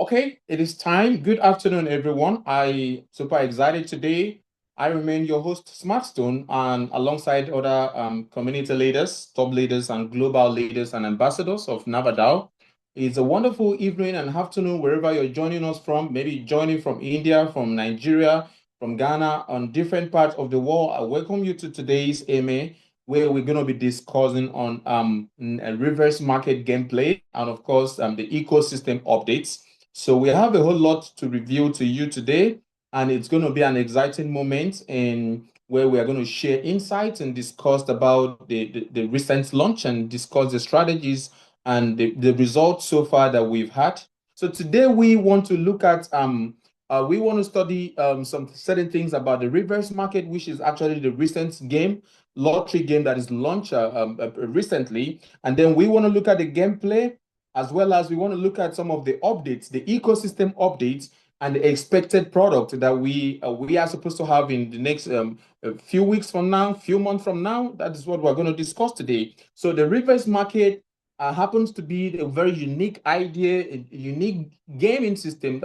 Okay, it is time. Good afternoon, everyone. I super excited today. I remain your host, Smartstone, and alongside other community leaders, top leaders, and global leaders and ambassadors of Nava DAO. It's a wonderful evening and afternoon wherever you're joining us from. Maybe joining from India, from Nigeria, from Ghana, on different parts of the world. I welcome you to today's AMA, where we're going to be discussing on a reverse market gameplay and, of course, the ecosystem updates. So we have a whole lot to review to you today, and it's going to be an exciting moment in where we are going to share insights and discuss about the recent launch and discuss the strategies and the results so far that we've had. So today we want to look at we want to study some certain things about the reverse market, which is actually the recent game, lottery game that is launched recently. And then we want to look at the gameplay, as well as we want to look at some of the updates, the ecosystem updates, and the expected product that we are supposed to have in the next a few weeks from now, few months from now. That is what we're going to discuss today. So the reverse market happens to be a very unique idea, a unique gaming system.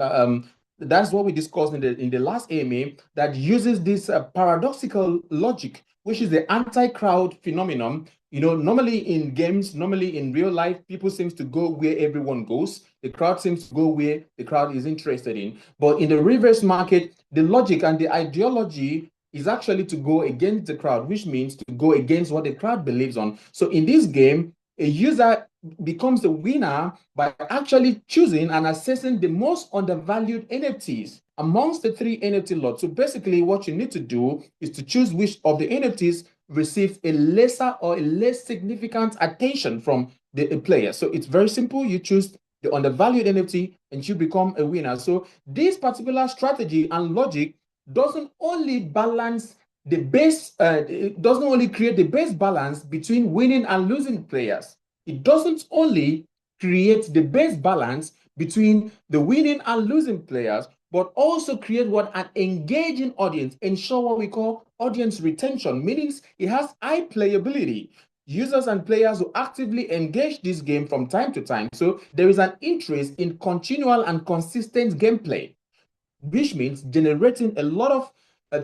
That's what we discussed in the last AMA that uses this paradoxical logic, which is the anti-crowd phenomenon. Normally in games, normally in real life, people seems to go where everyone goes. The crowd seems to go where the crowd is interested in. But in the reverse market, the logic and the ideology is actually to go against the crowd, which means to go against what the crowd believes on. So in this game, a user becomes the winner by actually choosing and assessing the most undervalued NFTs amongst the three NFT lots. So basically, what you need to do is to choose which of the NFTs receive a lesser or a less significant attention from the player. So it's very simple. You choose the undervalued NFT and you become a winner. So this particular strategy and logic doesn't only balance the base, it doesn't only create the best balance between winning and losing players. It doesn't only create the best balance between the winning and losing players, but also create what an engaging audience, ensure what we call audience retention, meaning it has high playability. Users and players who actively engage this game from time to time. So there is an interest in continual and consistent gameplay, which means generating a lot of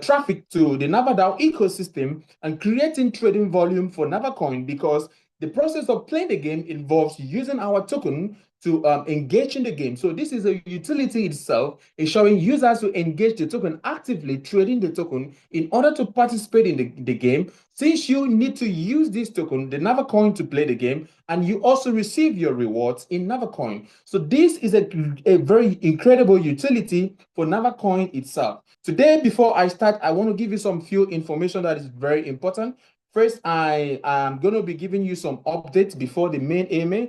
traffic to the Nava DAO ecosystem and creating trading volume for NavaCoin, because the process of playing the game involves using our token to engage in the game. So this is a utility itself, ensuring users to engage the token actively, trading the token in order to participate in the game. Since you need to use this token, the NavaCoin, to play the game, and you also receive your rewards in NavaCoin. So this is a very incredible utility for NavaCoin itself. Today, before I start, I want to give you some few information that is very important. First, I am going to be giving you some updates before the main AMA,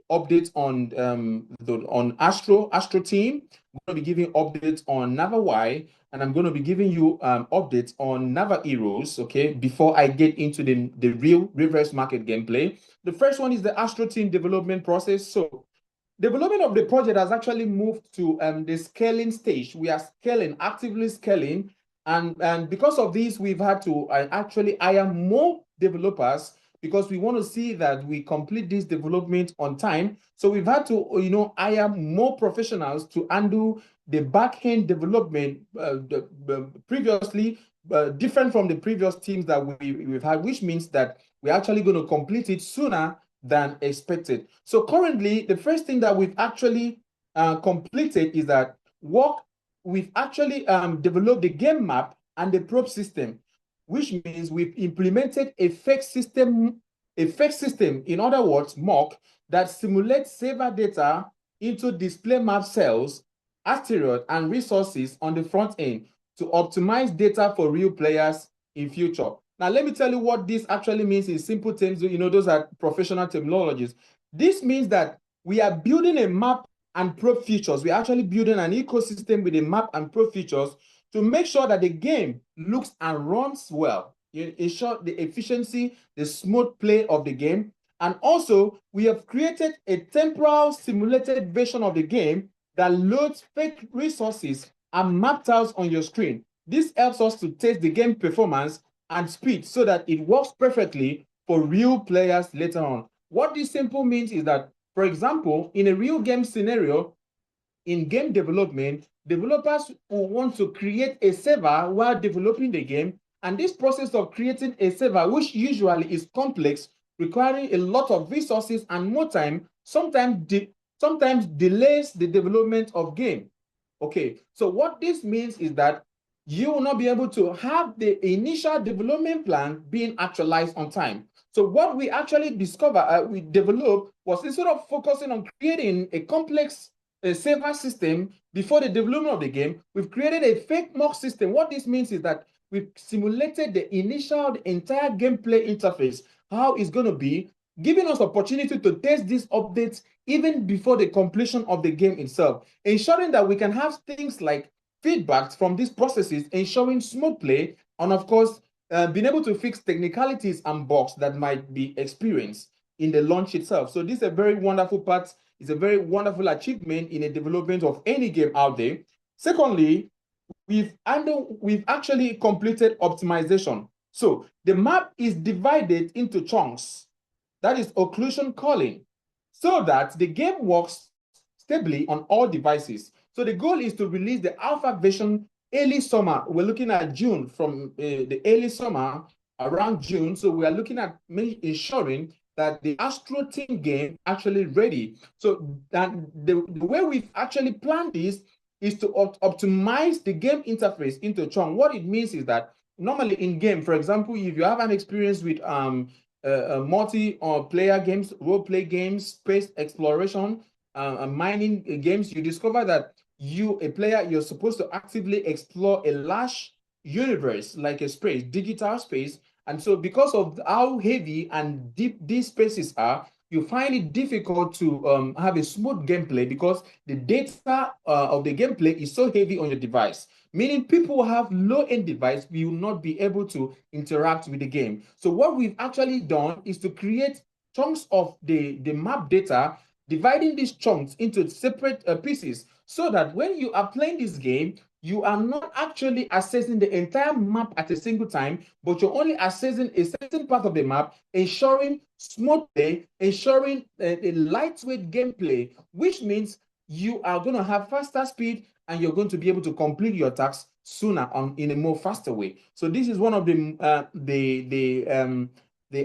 updates on Astro Team. I'm going to be giving updates on NavaY, and I'm going to be giving you updates on Nava Heroes, okay, before I get into the real reverse market gameplay. The first one is the Astro Team development process. So development of the project has actually moved to the scaling stage. We are scaling, actively scaling. And because of this, we've had to actually hire more developers because we want to see that we complete this development on time. So we've had to, hire more professionals to handle the back-end development previously, different from the previous teams that we've had, which means that we're actually going to complete it sooner than expected. So currently, the first thing that we've actually completed is that we've actually developed the game map and the probe system, which means we've implemented a fake system, in other words, mock, that simulates saver data into display map cells, asteroid, and resources on the front end to optimize data for real players in future. Now, let me tell you what this actually means in simple terms. Those are professional terminologies. This means that we are building a map and probe features. We're actually building an ecosystem with a map and probe features to make sure that the game looks and runs well. Ensure the efficiency, the smooth play of the game. And also, we have created a temporal simulated version of the game that loads fake resources and map tiles on your screen. This helps us to test the game performance and speed so that it works perfectly for real players later on. What this simple means is that, for example, in a real game scenario, in game development, developers will want to create a server while developing the game. And this process of creating a server, which usually is complex, requiring a lot of resources and more time, sometimes delays the development of game. Okay, so what this means is that you will not be able to have the initial development plan being actualized on time. So what we actually we developed was, instead of focusing on creating a complex server system before the development of the game, we've created a fake mock system. What this means is that we've simulated the entire gameplay interface, how it's going to be, giving us opportunity to test these updates even before the completion of the game itself, ensuring that we can have things like feedbacks from these processes, ensuring smooth play, and of course, being able to fix technicalities and bugs that might be experienced in the launch itself. So this is a very wonderful part. It's a very wonderful achievement in the development of any game out there. Secondly, we've actually completed optimization. So the map is divided into chunks. That is occlusion culling, so that the game works stably on all devices. So the goal is to release the alpha version early summer. We're looking at June, from the early summer, around June. So we are looking at ensuring that the Astro Team game actually ready. So that the way we've actually planned this is to optimize the game interface into chunk. What it means is that normally in game, for example, if you have an experience with multi or player games, role play games, space exploration, mining games, you discover that a player, you're supposed to actively explore a large universe, like a space, digital space. And so because of how heavy and deep these spaces are, you find it difficult to have a smooth gameplay, because the data of the gameplay is so heavy on your device, meaning people who have low-end device will not be able to interact with the game. So what we've actually done is to create chunks of the map data, dividing these chunks into separate pieces, so that when you are playing this game, you are not actually accessing the entire map at a single time, but you're only accessing a certain part of the map, ensuring smooth play, ensuring a lightweight gameplay, which means you are going to have faster speed and you're going to be able to complete your tasks sooner in a more faster way. So this is one of the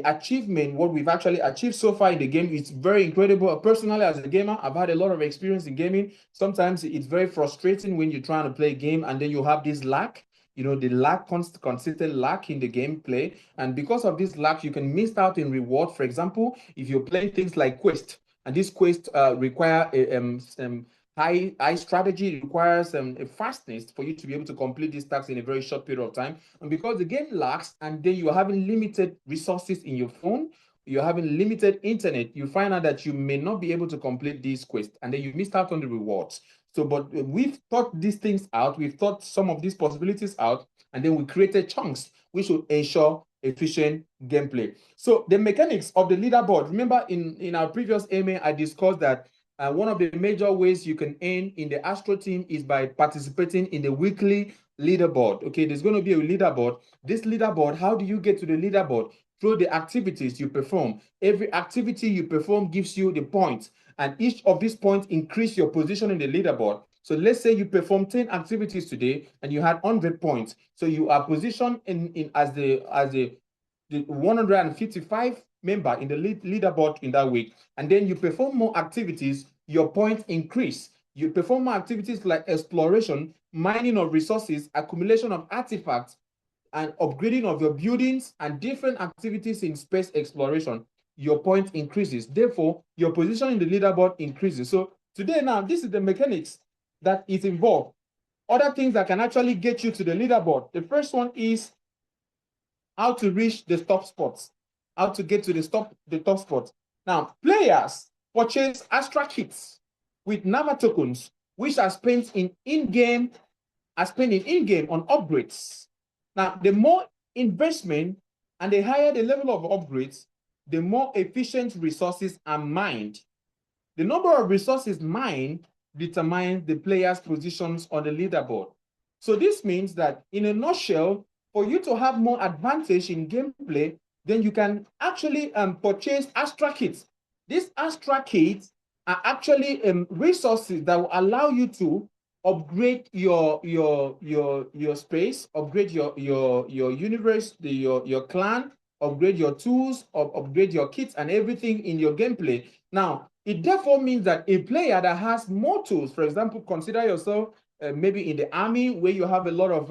achievement, what we've actually achieved so far in the game. It's very incredible. Personally, as a gamer, I've had a lot of experience in gaming. Sometimes it's very frustrating when you're trying to play a game and then you have this lag, the consistent lag in the gameplay. And because of this lag, you can miss out in reward. For example, if you're playing things like quest, and this quest require high strategy, requires a fastness for you to be able to complete these tasks in a very short period of time. And because the game lags, and then you're having limited resources in your phone, you're having limited internet, you find out that you may not be able to complete these quests, and then you missed out on the rewards. So, but we've thought these things out, we've thought some of these possibilities out, and then we created chunks which will ensure efficient gameplay. So the mechanics of the leaderboard, remember in our previous AMA, I discussed that one of the major ways you can earn in the Astro Team is by participating in the weekly leaderboard. Okay, there's going to be a leaderboard. This leaderboard, how do you get to the leaderboard? Through the activities you perform. Every activity you perform gives you the points, and each of these points increase your position in the leaderboard. So let's say you perform 10 activities today and you had 100 points. So you are positioned as the 155 member in the leaderboard in that week. And then you perform more activities, your points increase. You perform more activities like exploration, mining of resources, accumulation of artifacts, and upgrading of your buildings, and different activities in space exploration. Your point increases. Therefore, your position in the leaderboard increases. So today now, this is the mechanics that is involved. Other things that can actually get you to the leaderboard. The first one is how to reach the top spots, how to get to the top spots. Now, players purchase Astra kits with Nava tokens, which are spent in-game on upgrades. Now, the more investment and the higher the level of upgrades, the more efficient resources are mined. The number of resources mined determines the player's positions on the leaderboard. So this means that, in a nutshell, for you to have more advantage in gameplay, then you can actually purchase Astra kits. These Astra kits are actually resources that will allow you to upgrade your space, upgrade your universe, your clan, upgrade your tools, upgrade your kits and everything in your gameplay. Now, it therefore means that a player that has more tools, for example, consider yourself maybe in the army where you have a lot of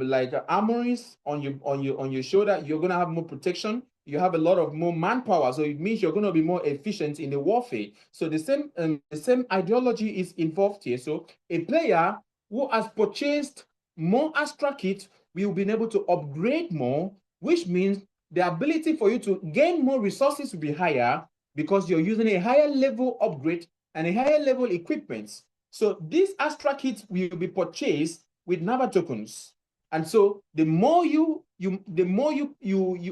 like armories on your shoulder, you're gonna have more protection. You have a lot of more manpower, so it means you're going to be more efficient in the warfare. So the same ideology is involved here. So a player who has purchased more Astra kit will be able to upgrade more, which means the ability for you to gain more resources will be higher because you're using a higher level upgrade and a higher level equipment. So these Astra kits will be purchased with Nava tokens. And so the more you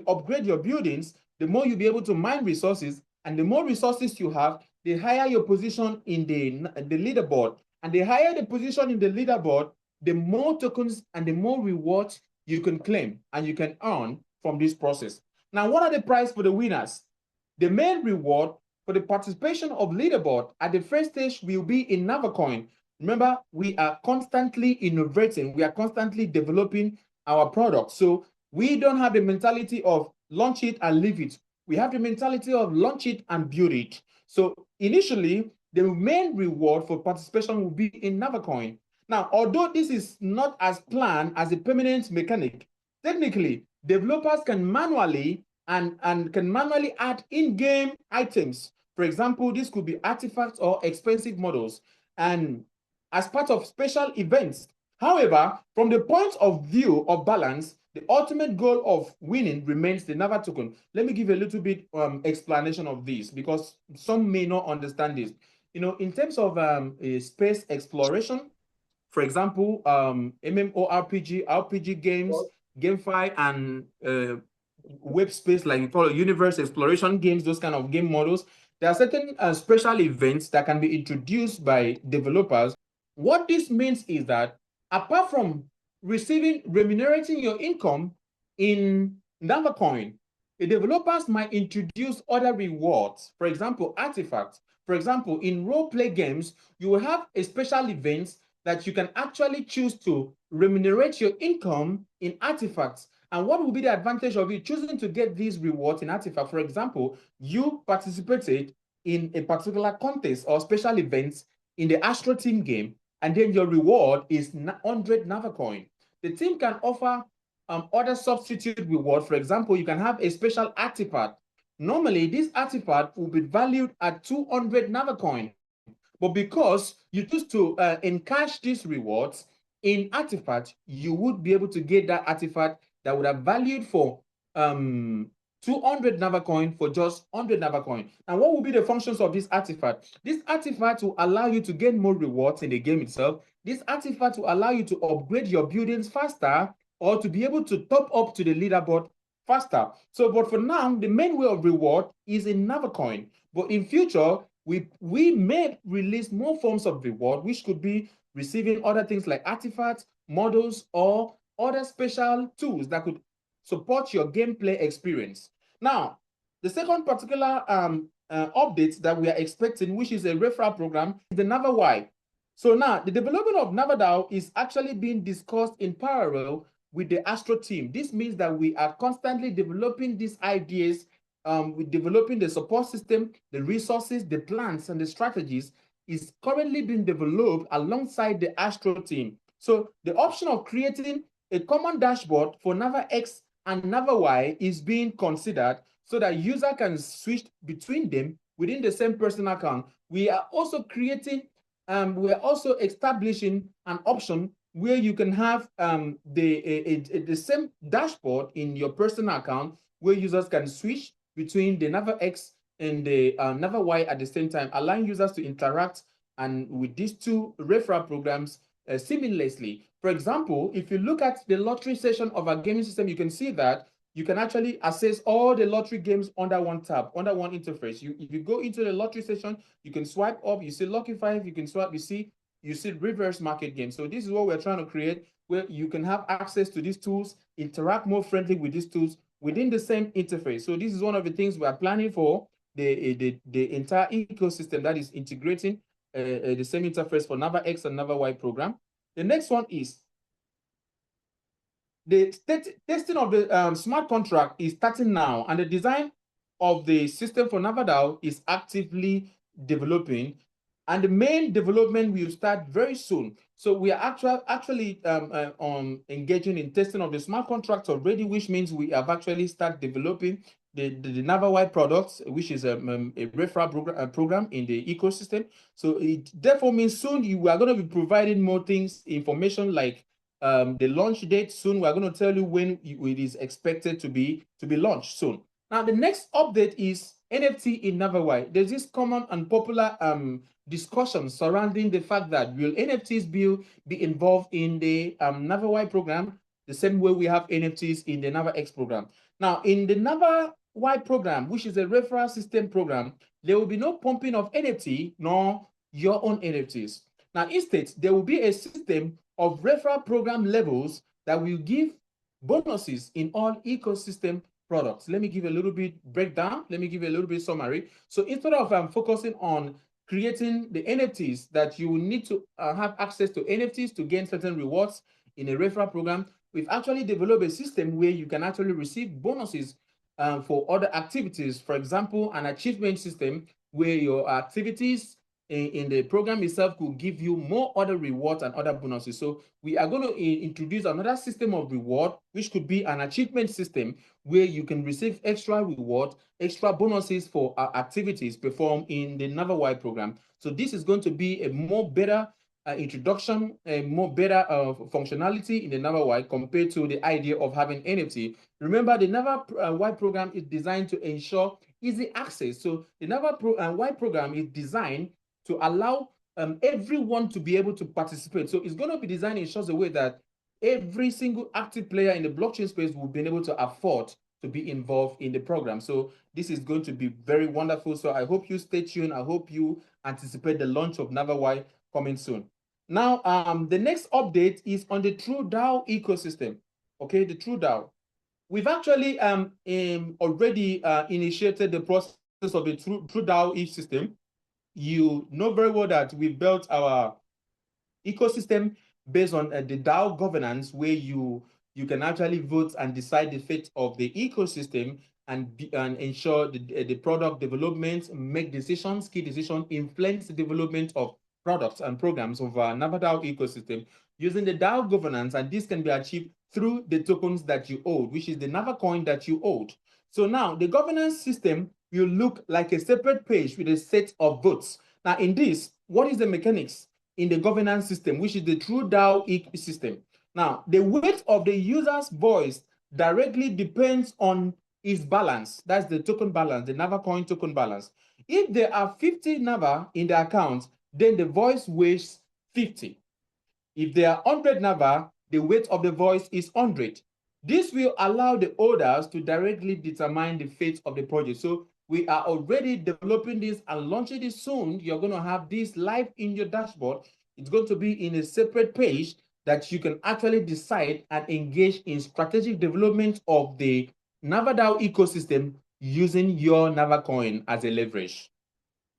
upgrade your buildings, the more you'll be able to mine resources, and the more resources you have, the higher your position in the leaderboard. And the higher the position in the leaderboard, the more tokens and the more rewards you can claim and you can earn from this process. Now, what are the prize for the winners? The main reward for the participation of leaderboard at the first stage will be in NavaCoin. Remember, we are constantly innovating. We are constantly developing our product. So we don't have the mentality of launch it and leave it. We have the mentality of launch it and build it. So initially, the main reward for participation will be in NavaCoin. Now, although this is not as planned as a permanent mechanic, technically, developers can manually can manually add in-game items. For example, this could be artifacts or expensive models, and as part of special events. However, from the point of view of balance, the ultimate goal of winning remains the Nava token. Let me give a little bit explanation of this because some may not understand this. You know, in terms of space exploration, for example, MMORPG, RPG games, GameFi, and web space, like you call it, universe exploration games, those kind of game models, there are certain special events that can be introduced by developers. What this means is that apart from remunerating your income in NavaCoin, the developers might introduce other rewards, for example, artifacts. For example, in role-play games, you will have a special event that you can actually choose to remunerate your income in artifacts. And what will be the advantage of you choosing to get these rewards in artifact? For example, you participated in a particular contest or special events in the Astro Team game, and then your reward is 100 NavaCoin. The team can offer other substitute reward. For example, you can have a special artifact. Normally, this artifact will be valued at 200 NavaCoin. But because you choose to encash these rewards in artifact, you would be able to get that artifact that would have valued for 200 NavaCoin for just 100 NavaCoin. And what will be the functions of this artifact? This artifact will allow you to get more rewards in the game itself. This artifact will allow you to upgrade your buildings faster or to be able to top up to the leaderboard faster. So, but for now, the main way of reward is in NavaCoin. But in future, we may release more forms of reward, which could be receiving other things like artifacts, models, or other special tools that could support your gameplay experience. Now, the second particular update that we are expecting, which is a referral program, is the NavaY. So now, the development of Nava DAO is actually being discussed in parallel with the Astro team. This means that we are constantly developing these ideas, with developing the support system, the resources, the plans, and the strategies is currently being developed alongside the Astro team. So the option of creating a common dashboard for NavaX and NavaY is being considered so that user can switch between them within the same personal account. We are also establishing an option where you can have the same dashboard in your personal account where users can switch between the NavaX and the NavaY at the same time, allowing users to interact and with these two referral programs seamlessly. For example, if you look at the lottery section of our gaming system, you can see that you can actually access all the lottery games under one tab, under one interface. If you go into the lottery section, you can swipe up, you see Lucky 5, you can swipe, you see reverse market games. So this is what we're trying to create, where you can have access to these tools, interact more friendly with these tools within the same interface. So this is one of the things we are planning for the entire ecosystem that is integrating the same interface for NavaX and NavaY program. The next one is the testing of the smart contract is starting now, and the design of the system for Nava DAO is actively developing, and the main development will start very soon. So we are actually engaging in testing of the smart contracts already, which means we have actually started developing the NavaY products, which is a referral program in the ecosystem. So it therefore means soon you are going to be providing more things, information like the launch date soon. We're going to tell you when it is expected to be launched soon. Now, the next update is NFT in NavaY. There's this common and popular discussion surrounding the fact that will NFTs be involved in the NavaY program the same way we have NFTs in the NavaX program. Now, in the NavaY program, which is a referral system program, there will be no pumping of NFT nor your own NFTs. Now, instead, there will be a system of referral program levels that will give bonuses in all ecosystem products. Let me give a little bit breakdown. Let me give you a little bit summary. So instead of focusing on creating the NFTs that you will need to have access to NFTs to gain certain rewards in a referral program, we've actually developed a system where you can actually receive bonuses for other activities. For example, an achievement system where your activities in the program itself could give you more other rewards and other bonuses. So we are going to introduce another system of reward, which could be an achievement system where you can receive extra reward, extra bonuses for activities performed in the NavaY program. So this is going to be a more better introduction, a more better functionality in the NavaY compared to the idea of having NFT. Remember, the NavaY program is designed to ensure easy access. So the NavaY program is designed to allow everyone to be able to participate. So it's going to be designed in such a way that every single active player in the blockchain space will be able to afford to be involved in the program. So this is going to be very wonderful. So I hope you stay tuned. I hope you anticipate the launch of NavaY coming soon. Now, the next update is on the True DAO ecosystem. Okay, the True DAO. We've actually already initiated the process of the True DAO ecosystem. You know very well that we've built our ecosystem based on the DAO governance, where you can actually vote and decide the fate of the ecosystem and ensure the product development, make decisions, key decisions, influence the development of products and programs of our Nava DAO ecosystem using the DAO governance, and this can be achieved through the tokens that you hold, which is the Nava coin that you hold. So now the governance system will look like a separate page with a set of votes. Now in this, what is the mechanics in the governance system, which is the True DAO ecosystem? Now, the weight of the user's voice directly depends on its balance. That's the token balance, the Nava coin token balance. If there are 50 Nava in the account, then the voice weighs 50. If there are 100 Nava, the weight of the voice is 100. This will allow the holders to directly determine the fate of the project. So we are already developing this and launching this soon. You're going to have this live in your dashboard. It's going to be in a separate page that you can actually decide and engage in strategic development of the Nava DAO ecosystem using your Nava coin as a leverage.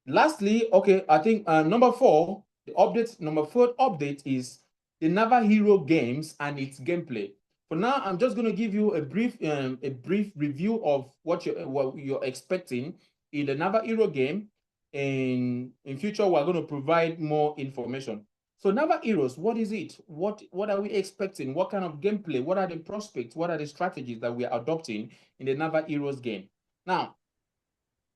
Lastly, okay, I think number 4, the update, number 4 update is the Nava Hero games and its gameplay. For now, I'm just going to give you a brief review of what you're expecting in the Nava Hero game. In future, we're going to provide more information. So Nava Heroes, what is it? What are we expecting? What kind of gameplay? What are the prospects? What are the strategies that we are adopting in the Nava Heroes game? Now,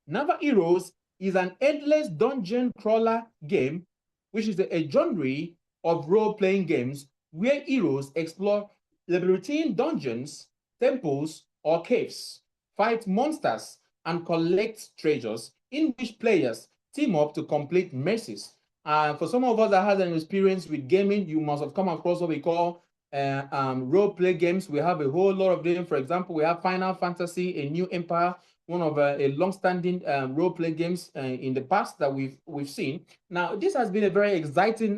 Nava Heroes is an endless dungeon crawler game, which is a genre of role-playing games where heroes explore labyrinthine dungeons, temples, or caves, fight monsters, and collect treasures, in which players team up to complete missions. For some of us that has an experience with gaming, you must have come across what we call role-play games. We have a whole lot of them. For example, we have Final Fantasy, A New Empire, one of a long-standing role-play games in the past that we've seen. Now, this has been a very exciting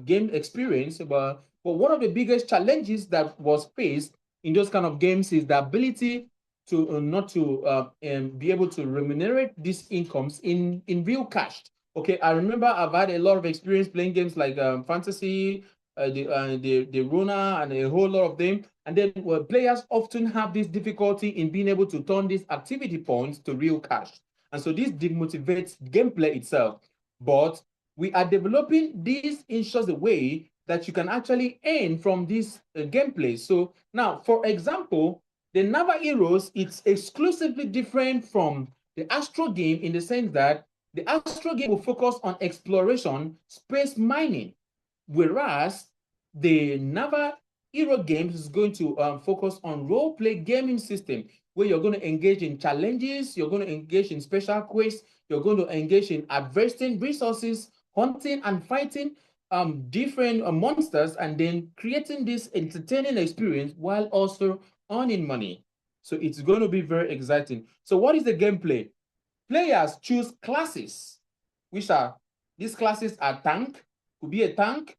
game experience, but one of the biggest challenges that was faced in those kind of games is the ability to not to be able to remunerate these incomes in real cash. Okay, I remember I've had a lot of experience playing games like fantasy, the Rona, and a whole lot of them. And then players often have this difficulty in being able to turn these activity points to real cash. And so this demotivates gameplay itself. But we are developing this in such a way that you can actually earn from this gameplay. So now, for example, the Nava Heroes, it's exclusively different from the Astro game in the sense that the Astro game will focus on exploration, space mining, whereas the Nava Hero games is going to focus on role-play gaming system, where you're going to engage in challenges, you're going to engage in special quests, you're going to engage in harvesting resources, hunting and fighting different monsters, and then creating this entertaining experience while also earning money. So it's going to be very exciting. So what is the gameplay? Players choose classes, which are, these classes are tank, could be a tank,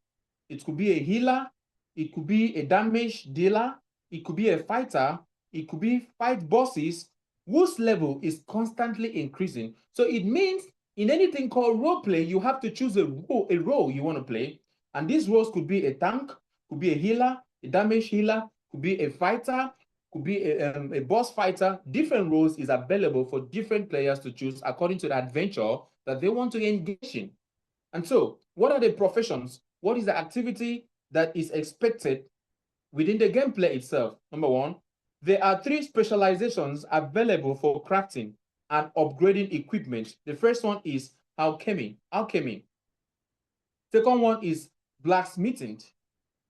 it could be a healer, it could be a damage dealer, it could be a fighter, it could be fight bosses whose level is constantly increasing. So it means in anything called role play, you have to choose a role you want to play. And these roles could be a tank, could be a healer, a damage healer, could be a fighter, could be a boss fighter. Different roles is available for different players to choose according to the adventure that they want to engage in. And so, what are the professions? What is the activity that is expected within the gameplay itself? Number one, there are 3 specializations available for crafting and upgrading equipment. The first one is alchemy. Second one is blacksmithing,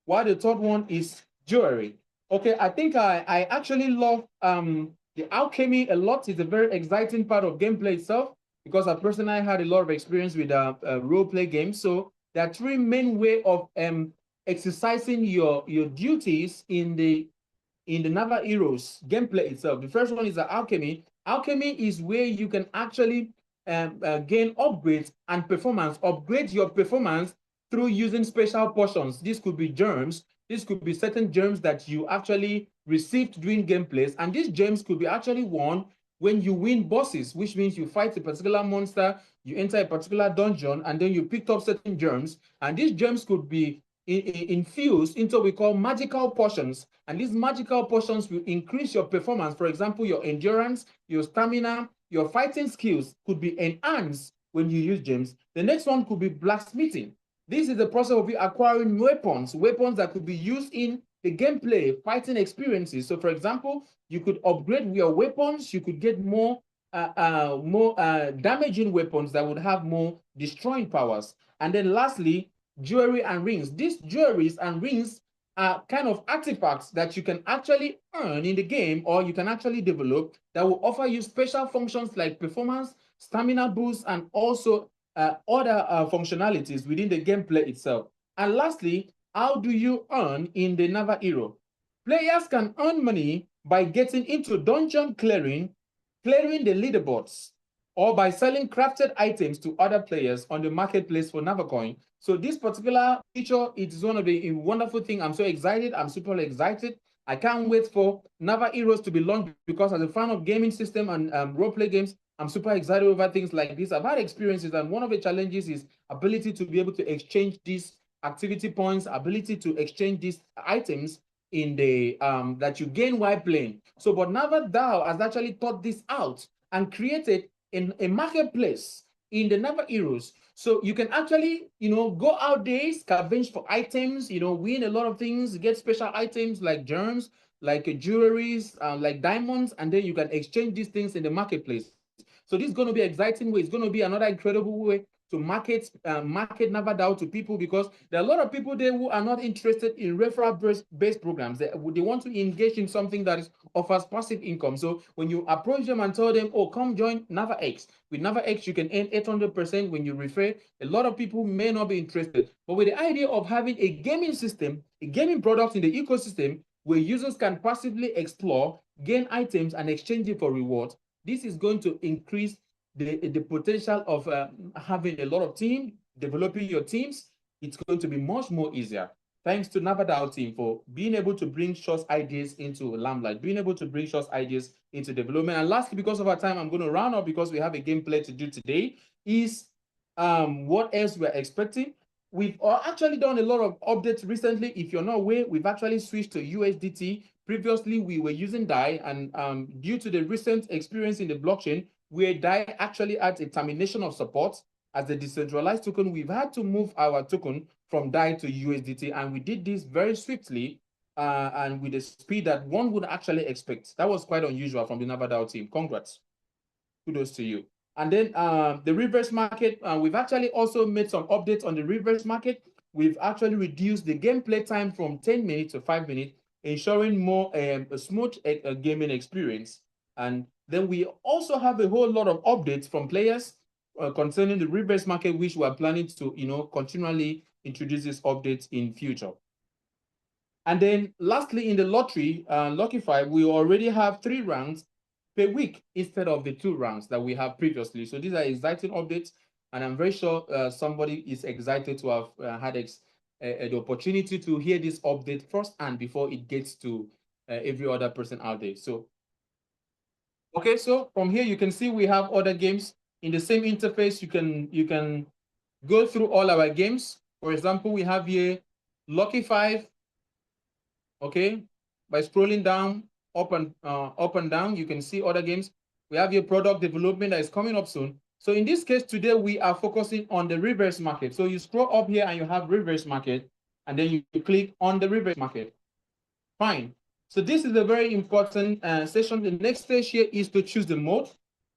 while the third one is jewelry. Okay, I think I actually love the alchemy a lot. It's a very exciting part of gameplay itself, because I personally had a lot of experience with role play games. So there are 3 main ways of exercising your duties in the Nava Heroes gameplay itself. The first one is the alchemy. Alchemy is where you can actually gain upgrades and performance, upgrade your performance through using special potions. This could be germs. This could be certain germs that you actually received during gameplays. And these gems could be actually won when you win bosses, which means you fight a particular monster, you enter a particular dungeon, and then you picked up certain germs. And these germs could be infused into what we call magical potions. And these magical potions will increase your performance. For example, your endurance, your stamina, your fighting skills could be enhanced when you use gems. The next one could be blacksmithing. This is the process of you acquiring weapons that could be used in the gameplay, fighting experiences. So, for example, you could upgrade your weapons. You could get more damaging weapons that would have more destroying powers. And then lastly, jewelry and rings. These jewelries and rings are kind of artifacts that you can actually earn in the game, or you can actually develop, that will offer you special functions like performance, stamina boost, and also other functionalities within the gameplay itself. And lastly, how do you earn in the Nava Hero? Players can earn money by getting into dungeon clearing the leaderboards, or by selling crafted items to other players on the marketplace for NavaCoin. So this particular feature, it's one of the wonderful things. I'm so excited. I'm super excited. I can't wait for Nava Heroes to be launched, because as a fan of gaming system and role-play games, I'm super excited over things like this. I've had experiences, and one of the challenges is ability to be able to exchange these activity points, ability to exchange these items in the that you gain while playing. So, but Nava DAO has actually thought this out and created a marketplace in the Nava Heroes. So you can actually, go out there, scavenge for items, win a lot of things, get special items like germs, like jewelries, like diamonds, and then you can exchange these things in the marketplace. So this is going to be an exciting way. It's going to be another incredible way to market Nava DAO to people, because there are a lot of people there who are not interested in referral-based programs. They want to engage in something that offers passive income. So when you approach them and tell them, oh, come join NavaX. With NavaX, you can earn 800% when you refer. A lot of people may not be interested. But with the idea of having a gaming system, a gaming product in the ecosystem, where users can passively explore, gain items, and exchange it for rewards, this is going to increase the potential of having a lot of team, developing your teams. It's going to be much more easier. Thanks to Nava DAO team for being able to bring Shaw's ideas into limelight, being able to bring Shaw's ideas into development. And lastly, because of our time, I'm going to round up because we have a gameplay to do today, is what else we're expecting. We've actually done a lot of updates recently. If you're not aware, we've actually switched to USDT. Previously, we were using DAI, and due to the recent experience in the blockchain, where DAI actually had a termination of support as a decentralized token, we've had to move our token from DAI to USDT, and we did this very swiftly and with the speed that one would actually expect. That was quite unusual from the Nava DAO team. Congrats. Kudos to you. And then the reverse market, we've actually also made some updates on the reverse market. We've actually reduced the gameplay time from 10 minutes to 5 minutes, ensuring more a smooth gaming experience. And then we also have a whole lot of updates from players concerning the reverse market, which we are planning to, continually introduce these updates in future. And then lastly, in the lottery, Lucky 5, we already have 3 rounds per week instead of the 2 rounds that we have previously. So these are exciting updates, and I'm very sure somebody is excited to have had the opportunity to hear this update firsthand before it gets to every other person out there. So, okay, so from here you can see we have other games in the same interface. You can go through all our games. For example, we have here Lucky 5. Okay, by scrolling down, up and down, you can see other games. We have your product development that is coming up soon. So in this case, today we are focusing on the reverse market. So you scroll up here and you have reverse market, and then you click on the reverse market. Fine. So this is a very important session. The next stage here is to choose the mode.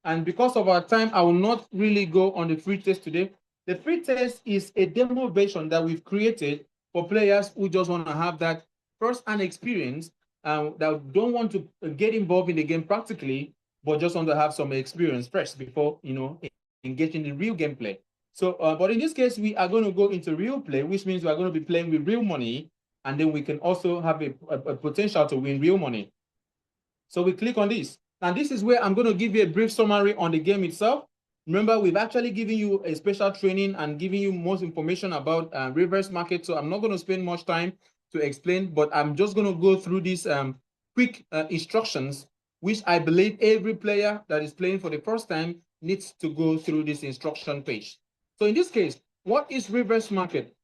And because of our time, I will not really go on the free test today. The free test is a demo version that we've created for players who just want to have that first-hand experience, that don't want to get involved in the game practically, but just want to have some experience first before engaging in real gameplay. So, but in this case, we are going to go into real play, which means we are going to be playing with real money, and then we can also have a potential to win real money. So we click on this. Now, this is where I'm going to give you a brief summary on the game itself. Remember, we've actually given you a special training and giving you most information about reverse market. So I'm not going to spend much time to explain, but I'm just going to go through these quick instructions, which I believe every player that is playing for the first time needs to go through this instruction page. So in this case, what is reverse market?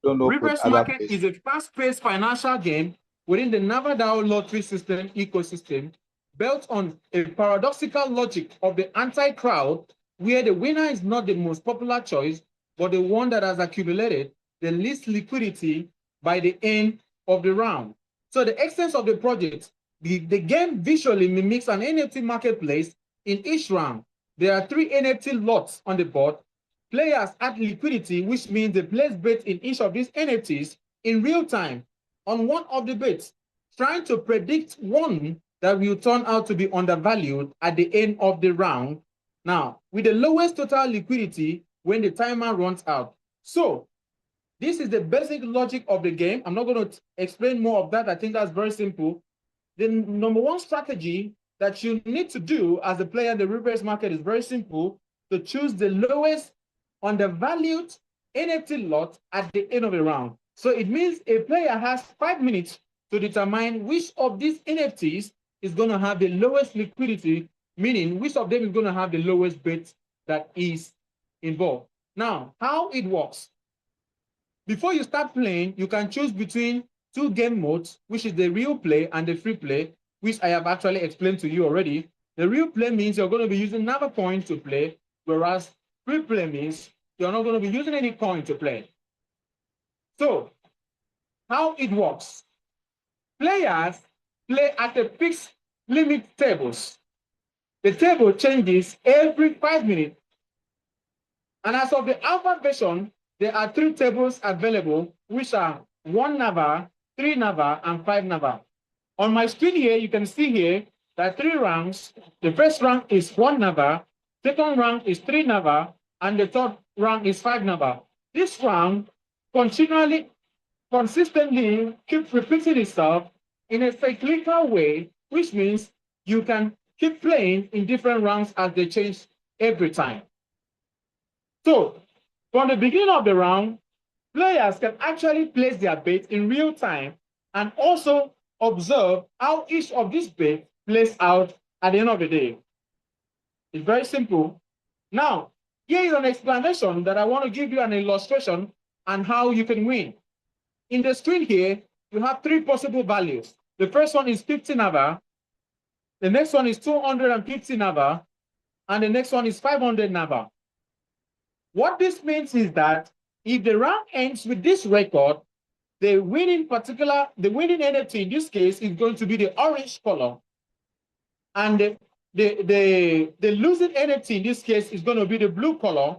Reverse market is a fast-paced financial game within the Nava DAO lottery system ecosystem, built on a paradoxical logic of the anti-crowd, where the winner is not the most popular choice, but the one that has accumulated the least liquidity by the end of the round. So the essence of the project, the game visually mimics an NFT marketplace. In each round, there are 3 NFT lots on the board. Players add liquidity, which means they place bets in each of these NFTs in real time on one of the bets, trying to predict one that will turn out to be undervalued at the end of the round. Now, with the lowest total liquidity when the timer runs out. So, this is the basic logic of the game. I'm not going to explain more of that. I think that's very simple. The number one strategy that you need to do as a player in the reverse market is very simple: to choose the lowest undervalued NFT lot at the end of the round. So it means a player has 5 minutes to determine which of these NFTs is going to have the lowest liquidity, meaning which of them is going to have the lowest bet that is involved. Now, how it works. Before you start playing, you can choose between 2 game modes, which is the real play and the free play, which I have actually explained to you already. The real play means you're going to be using Nava coin to play, whereas free play means you're not going to be using any coin to play. So, how it works. Players play at a fixed limit tables. The table changes every 5 minutes. And as of the alpha version, there are 3 tables available, which are 1 Nava, 3 Nava, and 5 Nava. On my screen here, you can see here that 3 ranks. The first rank is 1 Nava, second rank is 3 Nava, and the third rank is 5 Nava. This rank consistently keeps repeating itself in a cyclical way, which means you can keep playing in different ranks as they change every time. So, from the beginning of the round, players can actually place their bets in real time and also observe how each of these bets plays out at the end of the day. It's very simple. Now, here is an explanation that I want to give you an illustration on how you can win. In the screen here, you have three possible values. The first one is 50 Nava, the next one is 250 Nava, and the next one is 500 Nava. What this means is that if the round ends with this record, the winning NFT in this case is going to be the orange color, and the losing NFT in this case is going to be the blue color,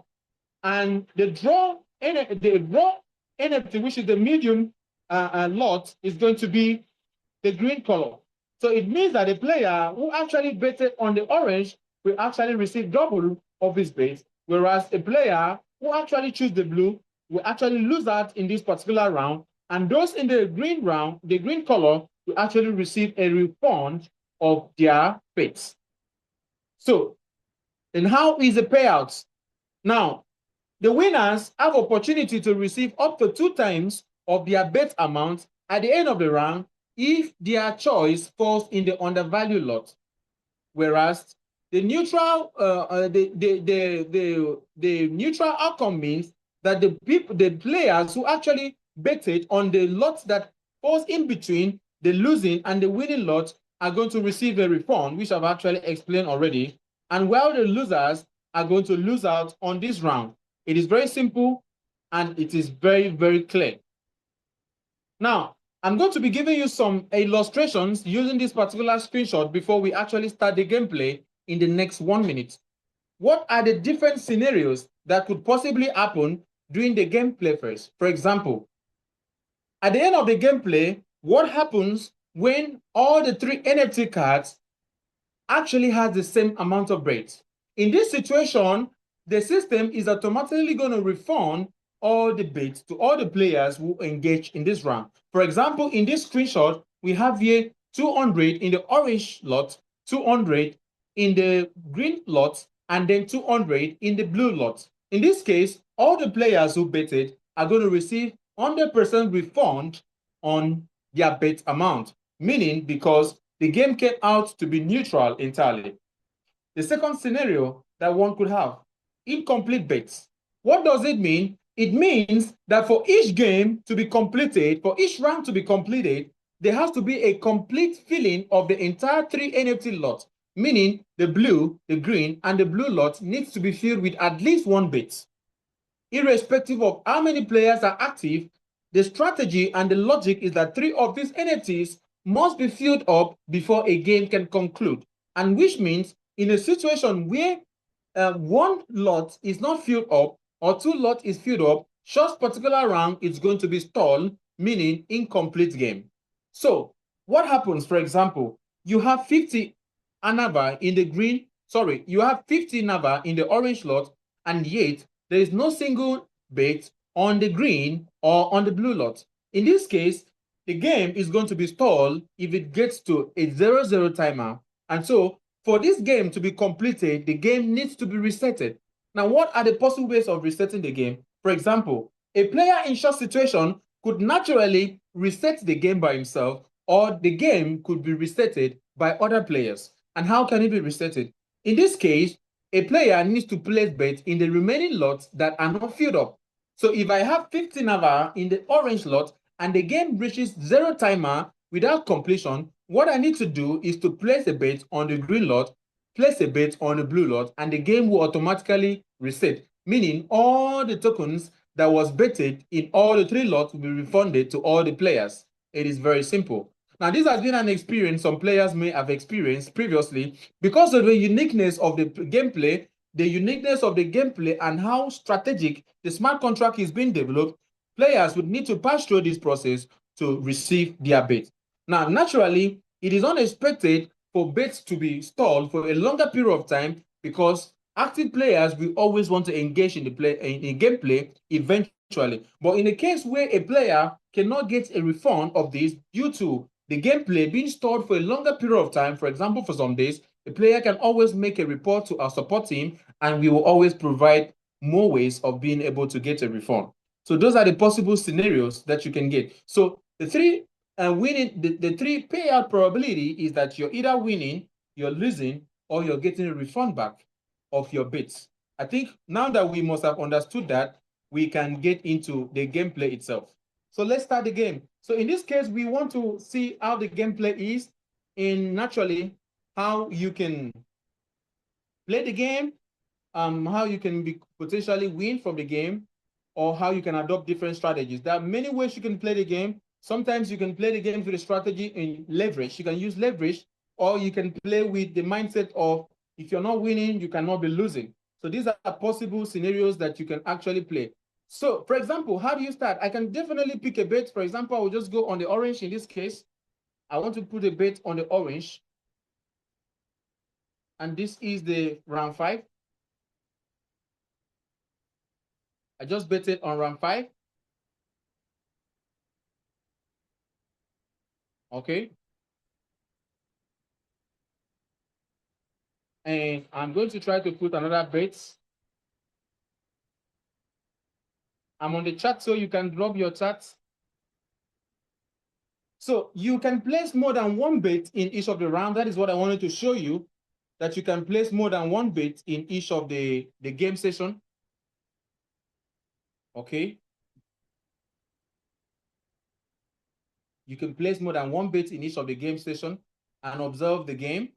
and the draw NFT, which is the medium lot, is going to be the green color. So it means that the player who actually betted on the orange will actually receive double of his bet, whereas a player who actually choose the blue will actually lose out in this particular round, and those in the green round, the green color, will actually receive a refund of their bets. So, and how is the payouts? Now, the winners have opportunity to receive up to 2 times of their bet amount at the end of the round if their choice falls in the undervalued lot. Whereas the neutral the neutral outcome means that the players who actually betted on the lot that falls in between the losing and the winning lot are going to receive a refund, which I've actually explained already. And while the losers are going to lose out on this round. It is very simple and it is very, very clear. Now, I'm going to be giving you some illustrations using this particular screenshot before we actually start the gameplay in the next 1 minute. What are the different scenarios that could possibly happen during the gameplay phase? For example, at the end of the gameplay, what happens when all the 3 NFT cards actually has the same amount of bets? In this situation, the system is automatically going to refund all the bets to all the players who engage in this round. For example, in this screenshot, we have here 200 in the orange lot, 200 in the green lot, and then 200 in the blue lot. In this case, all the players who betted are going to receive 100% refund on their bet amount, meaning because the game came out to be neutral entirely. The second scenario that one could have, incomplete bets. What does it mean? It means that for each game to be completed, for each round to be completed, there has to be a complete filling of the entire 3 NFT lots, meaning the blue, the green, and the blue lot needs to be filled with at least 1 bet. Irrespective of how many players are active, the strategy and the logic is that 3 of these NFTs must be filled up before a game can conclude, and which means in a situation where 1 lot is not filled up or 2 lots is filled up, short particular round is going to be stalled, meaning incomplete game. So what happens, for example, you have 50 Nava in the green, you have 50 Nava in the orange lot, and yet there is no single bet on the green or on the blue lot. In this case, the game is going to be stalled if it gets to a 0-0 timer. And so for this game to be completed, the game needs to be resetted. Now, what are the possible ways of resetting the game? For example, a player in short situation could naturally reset the game by himself, or the game could be resetted by other players. And how can it be resetted? In this case, a player needs to place bets in the remaining lots that are not filled up. So if I have 50 Nava in the orange lot and the game reaches 0 timer without completion, what I need to do is to place a bet on the green lot, place a bet on the blue lot, and the game will automatically reset, meaning all the tokens that was betted in all the 3 lots will be refunded to all the players. It is very simple. Now, this has been an experience some players may have experienced previously because of the uniqueness of the gameplay, and how strategic the smart contract is being developed. Players would need to pass through this process to receive their bet. Now, naturally, it is unexpected for bets to be stalled for a longer period of time because active players will always want to engage in the gameplay eventually. But in a case where a player cannot get a refund of this due to the gameplay being stored for a longer period of time, for example, for some days, the player can always make a report to our support team, and we will always provide more ways of being able to get a refund. So those are the possible scenarios that you can get. So the three the three payout probability is that you're either winning, you're losing, or you're getting a refund back of your bets. I think now that we must have understood that, we can get into the gameplay itself. So let's start the game. So in this case, we want to see how the gameplay is in naturally how you can play the game, how you can be potentially win from the game, or how you can adopt different strategies. There are many ways you can play the game. Sometimes you can play the game with a strategy in leverage. You can use leverage, or you can play with the mindset of if you're not winning, you cannot be losing. So these are possible scenarios that you can actually play. So, for example, how do you start? I can definitely pick a bet. For example, I will just go on the orange in this case. I want to put a bet on the orange. And this is the round 5. I just bet it on round 5. Okay. And I'm going to try to put another bet. I'm on the chat, so you can drop your chat. So you can place more than one bet in each of the round. That is what I wanted to show you, that you can place more than one bet in each of the game session. Okay. You can place more than one bet in each of the game session and observe the game.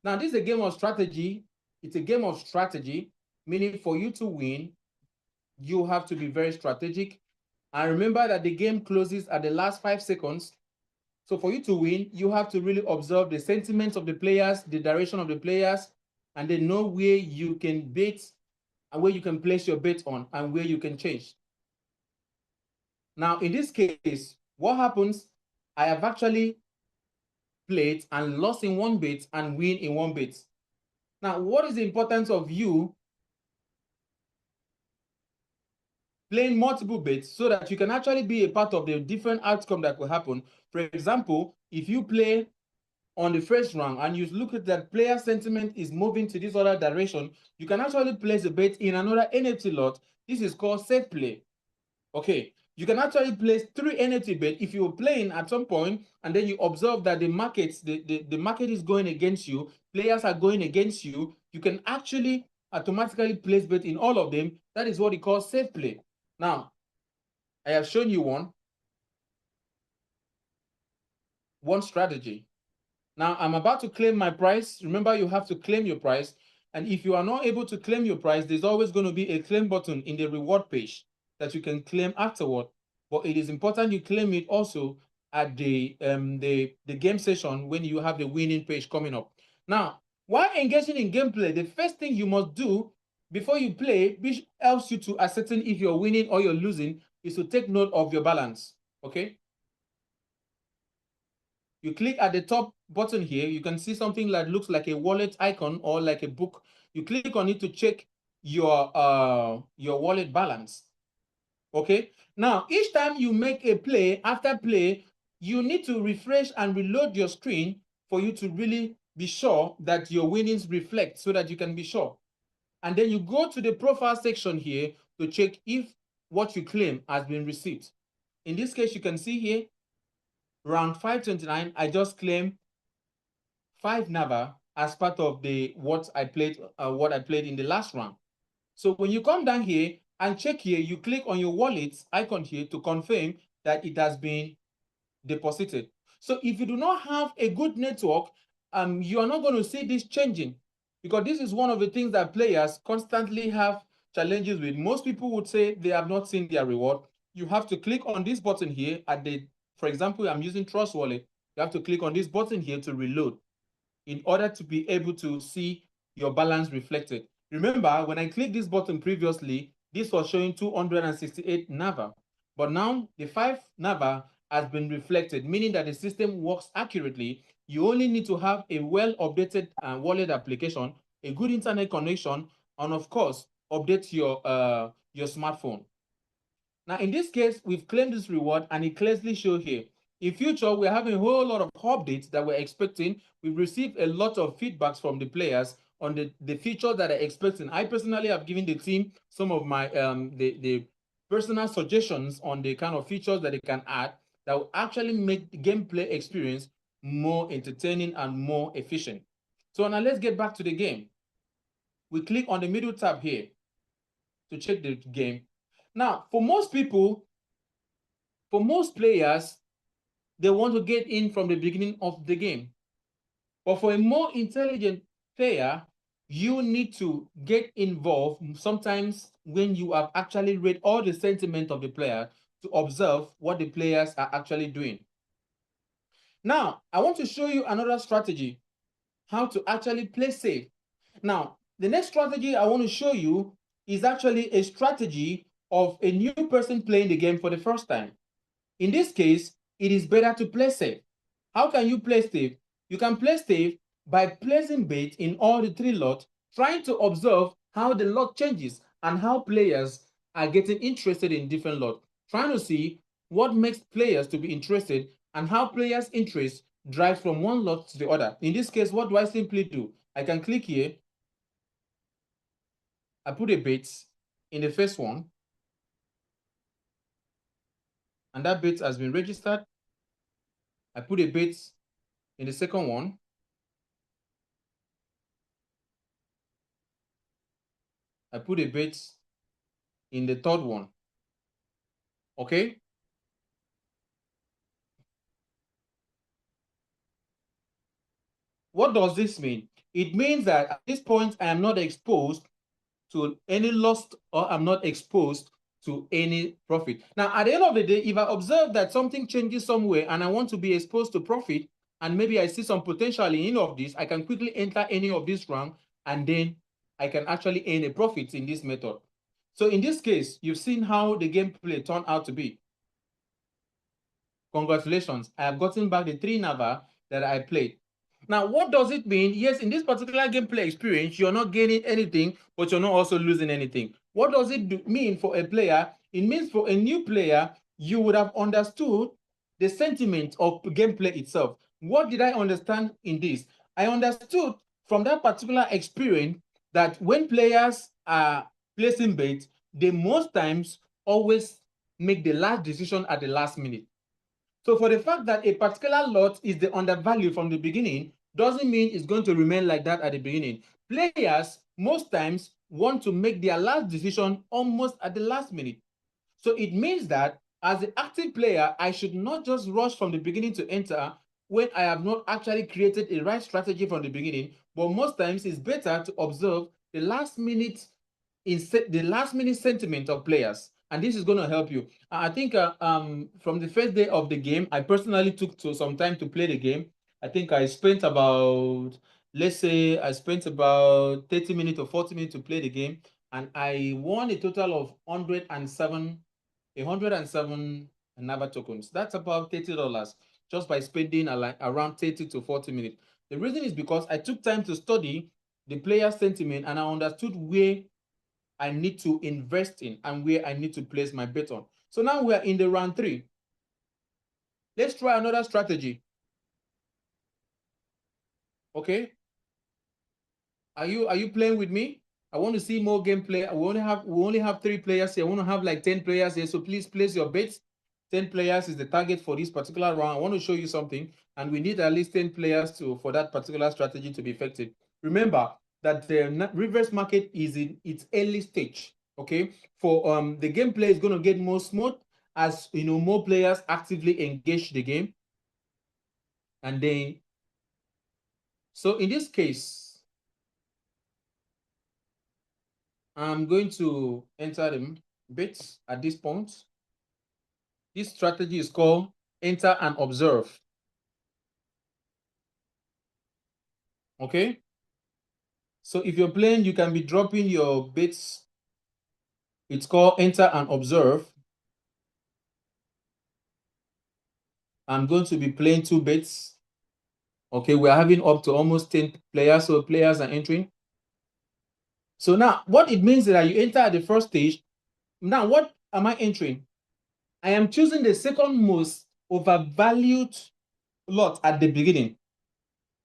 Now, this is a game of strategy. It's a game of strategy, meaning for you to win, you have to be very strategic. And remember that the game closes at the last 5 seconds. So for you to win, you have to really observe the sentiments of the players, the direction of the players, and then know where you can bet and where you can place your bet on and where you can change. Now, in this case, what happens? I have actually played and lost in one bet and win in one bet. Now, what is the importance of you playing multiple bets so that you can actually be a part of the different outcome that will happen? For example, if you play on the first round and you look at that player sentiment is moving to this other direction, you can actually place a bet in another NFT lot. This is called safe play. Okay, you can actually place 3 NFT bet if you're playing at some point and then you observe that the market is going against you, players are going against you, you can actually automatically place bet in all of them. That is what we call safe play. Now, I have shown you one strategy. Now, I'm about to claim my price. Remember, you have to claim your price. And if you are not able to claim your price, there's always going to be a claim button in the reward page that you can claim afterward. But it is important you claim it also at the game session when you have the winning page coming up. Now, while engaging in gameplay, the first thing you must do before you play, which helps you to ascertain if you're winning or you're losing, is to take note of your balance. Okay? You click at the top button here, you can see something that looks like a wallet icon or like a book. You click on it to check your wallet balance. Okay. Now, each time you make a play, after play, you need to refresh and reload your screen for you to really be sure that your winnings reflect so that you can be sure. And then you go to the profile section here to check if what you claim has been received. In this case, you can see here, round 529, I just claimed 5 Nava as part of the what I played in the last round. So when you come down here and check here, you click on your wallet icon here to confirm that it has been deposited. So if you do not have a good network, you are not going to see this changing, because this is one of the things that players constantly have challenges with. Most people would say they have not seen their reward. You have to click on this button here for example, I'm using Trust Wallet. You have to click on this button here to reload in order to be able to see your balance reflected. Remember, when I clicked this button previously, this was showing 268 Nava, but now the 5 Nava has been reflected, meaning that the system works accurately. You only need to have a well-updated wallet application, a good internet connection, and of course, update your smartphone. Now, in this case, we've claimed this reward and it clearly shows here. In future, we're having a whole lot of updates that we're expecting. We've received a lot of feedbacks from the players on the features that are expecting. I personally have given the team some of my personal suggestions on the kind of features that they can add that will actually make the gameplay experience more entertaining and more efficient. So now let's get back to the game. We click on the middle tab here to check the game. Now, for most people, for most players, they want to get in from the beginning of the game. But for a more intelligent player, you need to get involved sometimes when you have actually read all the sentiment of the player to observe what the players are actually doing. Now, I want to show you another strategy, how to actually play safe. Now, the next strategy I want to show you is actually a strategy of a new person playing the game for the first time. In this case, it is better to play safe. How can you play safe? You can play safe by placing bait in all the 3 lots, trying to observe how the lot changes and how players are getting interested in different lots, trying to see what makes players to be interested and how players' interest drives from one lot to the other. In this case, what do I simply do? I can click here. I put a bait in the first one, and that bait has been registered. I put a bait in the second one. I put a bait in the third one. Okay? What does this mean? It means that at this point, I am not exposed to any loss or I'm not exposed to any profit. Now, at the end of the day, if I observe that something changes somewhere and I want to be exposed to profit, and maybe I see some potential in any of this, I can quickly enter any of this round and then I can actually earn a profit in this method. So in this case, you've seen how the gameplay turned out to be. Congratulations, I have gotten back the 3 Nava that I played. Now, what does it mean? Yes, in this particular gameplay experience, you're not gaining anything, but you're not also losing anything. What does it mean for a player? It means for a new player, you would have understood the sentiment of gameplay itself. What did I understand in this? I understood from that particular experience that when players are placing bait, they most times always make the last decision at the last minute. So for the fact that a particular lot is the undervalue from the beginning doesn't mean it's going to remain like that at the beginning. Players most times want to make their last decision almost at the last minute. So it means that as an active player, I should not just rush from the beginning to enter when I have not actually created a right strategy from the beginning, but most times it's better to observe the last minute sentiment of players, and this is going to help you. I think from the first day of the game, I personally took some time to play the game. I think I spent about, let's say I spent about 30 minutes or 40 minutes to play the game, and I won a total of 107 Nava tokens. That's about $30 just by spending around 30 to 40 minutes. The reason is because I took time to study the player sentiment and I understood where I need to invest in and where I need to place my bet on. So now we're in the round 3. Let's try another strategy. Okay. Are you playing with me? I want to see more gameplay. We only have 3 players here. I want to have like 10 players here. So please place your bets. 10 players is the target for this particular round. I want to show you something, and we need at least 10 players for that particular strategy to be effective. Remember that the reverse market is in its early stage. Okay, for the gameplay is going to get more smooth as more players actively engage the game, and then so in this case, I'm going to enter the bits at this point. This strategy is called enter and observe. Okay. So if you're playing, you can be dropping your bits. It's called enter and observe. I'm going to be playing 2 bits. Okay, we're having up to almost 10 players, so players are entering. So now what it means is that you enter at the first stage. Now, what am I entering? I am choosing the second most overvalued lot at the beginning.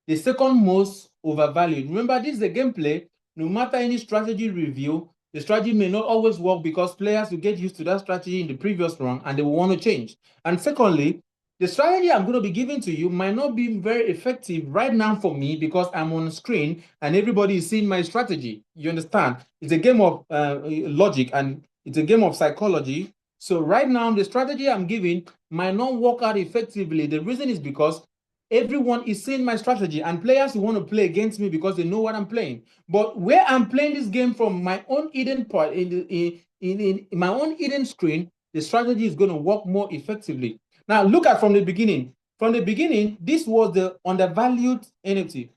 The second most overvalued. Remember, this is a gameplay. No matter any strategy review, The strategy may not always work because players will get used to that strategy in the previous run and they will want to change. And secondly, the strategy I'm going to be giving to you might not be very effective right now for me because I'm on screen and everybody is seeing my strategy. You understand? It's a game of logic and it's a game of psychology. So right now, the strategy I'm giving might not work out effectively. The reason is because everyone is seeing my strategy and players want to play against me because they know what I'm playing. But where I'm playing this game from my own hidden part in my own hidden screen, the strategy is going to work more effectively. Now look at from the beginning. From the beginning, this was the undervalued NFT,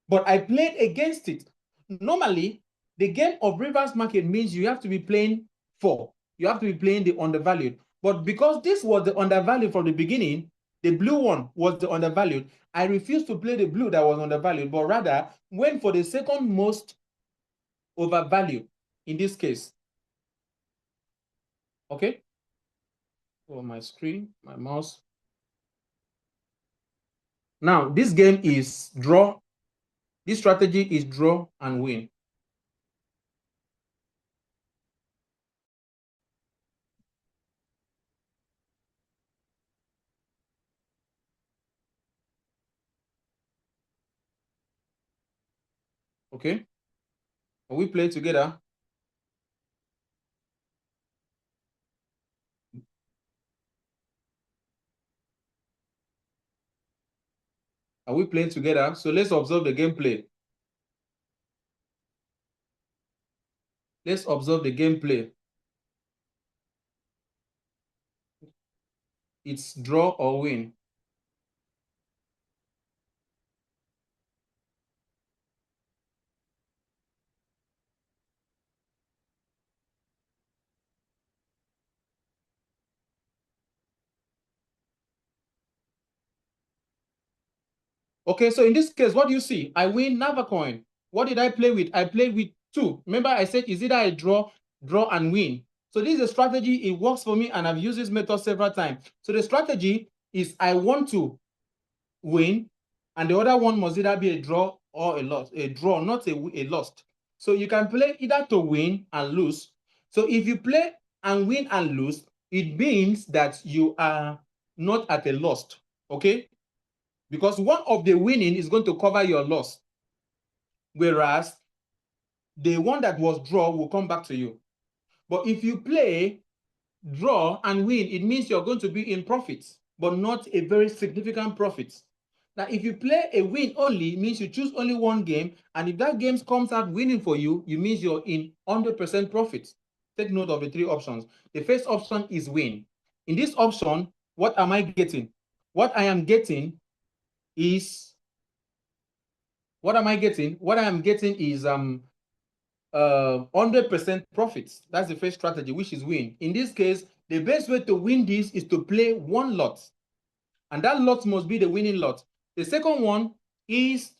but I played against it. Normally, the game of reverse market means you have to be playing for. You have to be playing the undervalued. But because this was the undervalued from the beginning, the blue one was the undervalued, I refused to play the blue that was undervalued, but rather went for the second most overvalued in this case. Okay? Oh, my screen, my mouse. Now, this game is draw. This strategy is draw and win. Okay? Are we playing together? Are we playing together? So let's observe the gameplay. Let's observe the gameplay. It's draw or win. Okay, so in this case, what do you see? I win Nava coin. What did I play with? I played with 2. Remember, I said, is either I draw and win. So this is a strategy. It works for me, and I've used this method several times. So the strategy is I want to win, and the other one must either be a draw or a loss. A draw, not a loss. So you can play either to win and lose. So if you play and win and lose, it means that you are not at a loss. Okay? Because one of the winning is going to cover your loss. Whereas the one that was draw will come back to you. But if you play draw and win, it means you're going to be in profits, but not a very significant profit. Now, if you play a win only, it means you choose only one game, and if that game comes out winning for you, it means you're in 100% profit. Take note of the 3 options. The first option is win. In this option, what am I getting? What I am getting is what am I getting? What I am getting is 100% profits. That's the first strategy, which is win. In this case, the best way to win this is to play one lot, and that lot must be the winning lot. The second one is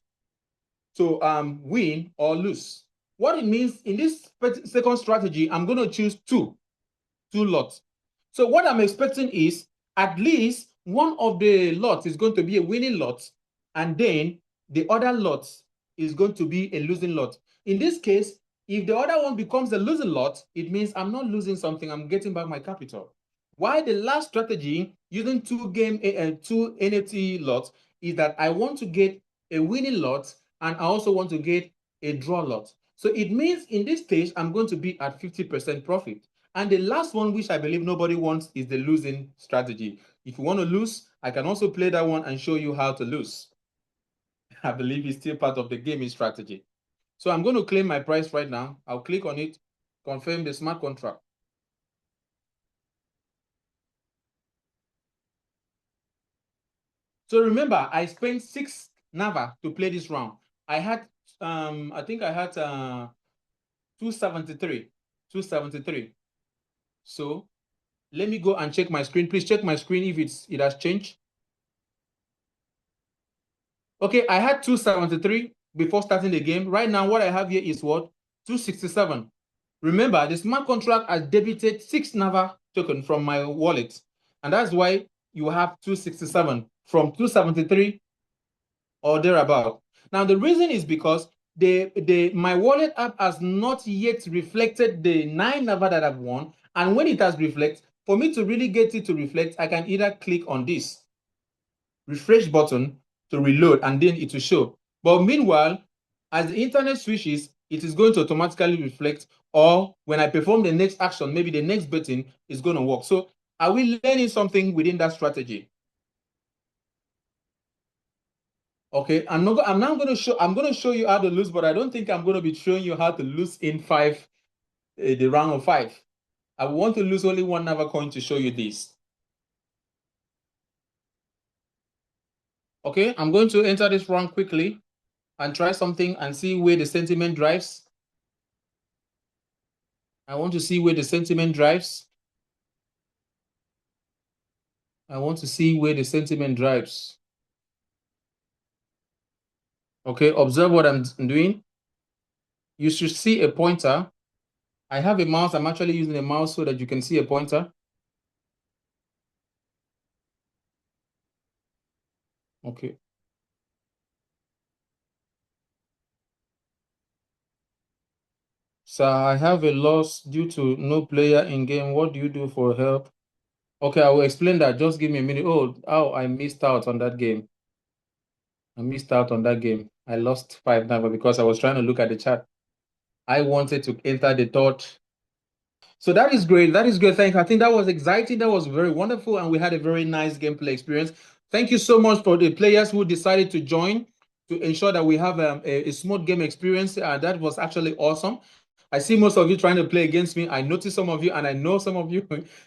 to win or lose. What it means in this second strategy, I'm going to choose two lots. So what I'm expecting is at least one of the lots is going to be a winning lot, and then the other lot is going to be a losing lot. In this case, if the other one becomes a losing lot, it means I'm not losing something, I'm getting back my capital. Why the last strategy using two NFT lots is that I want to get a winning lot and I also want to get a draw lot. So it means in this stage, I'm going to be at 50% profit. And the last one, which I believe nobody wants, is the losing strategy. If you want to lose, I can also play that one and show you how to lose. I believe it's still part of the gaming strategy. So I'm going to claim my price right now. I'll click on it, confirm the smart contract. So remember, I spent 6 Nava to play this round. I had, I think I had 273. 273. So let me go and check my screen. Please check my screen if it has changed. Okay, I had 273 before starting the game. Right now, what I have here is what? 267. Remember, the smart contract has debited 6 Nava token from my wallet. And that's why you have 267 from 273 or thereabout. Now, the reason is because my wallet app has not yet reflected the 9 Nava that I've won. And when it has reflected, for me to really get it to reflect, I can either click on this refresh button to reload, and then it will show. But meanwhile, as the internet switches, it is going to automatically reflect, or when I perform the next action, maybe the next button is going to work. So are we learning something within that strategy? Okay, I'm now going to show you how to lose, but I don't think I'm going to be showing you how to lose in the round of 5. I want to lose only 1 Nava coin to show you this. Okay, I'm going to enter this round quickly and try something and see where the sentiment drives. I want to see where the sentiment drives. I want to see where the sentiment drives. Okay, observe what I'm doing. You should see a pointer. I have a mouse. I'm actually using a mouse so that you can see a pointer. Okay. So I have a loss due to no player in game. What do you do for help? Okay, I will explain that. Just give me a minute. Oh, I missed out on that game. I missed out on that game. I lost 5 Nava because I was trying to look at the chat. I wanted to enter the third. So that is great. That is good. I think that was exciting. That was very wonderful. And we had a very nice gameplay experience. Thank you so much for the players who decided to join to ensure that we have a smooth game experience. That was actually awesome. I see most of you trying to play against me. I notice some of you, and I know some of you,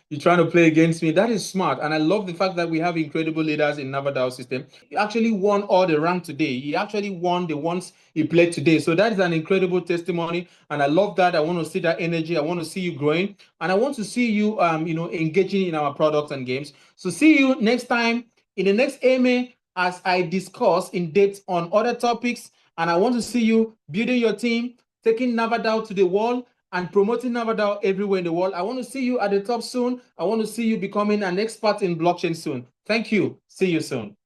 you're trying to play against me. That is smart. And I love the fact that we have incredible leaders in Nava DAO system. He actually won all the rank today. He actually won the ones he played today. So that is an incredible testimony. And I love that. I want to see that energy. I want to see you growing. And I want to see you, engaging in our products and games. So see you next time in the next AMA as I discuss in depth on other topics. And I want to see you building your team, taking Nava DAO to the world, and promoting Nava DAO everywhere in the world. I want to see you at the top soon. I want to see you becoming an expert in blockchain soon. Thank you. See you soon.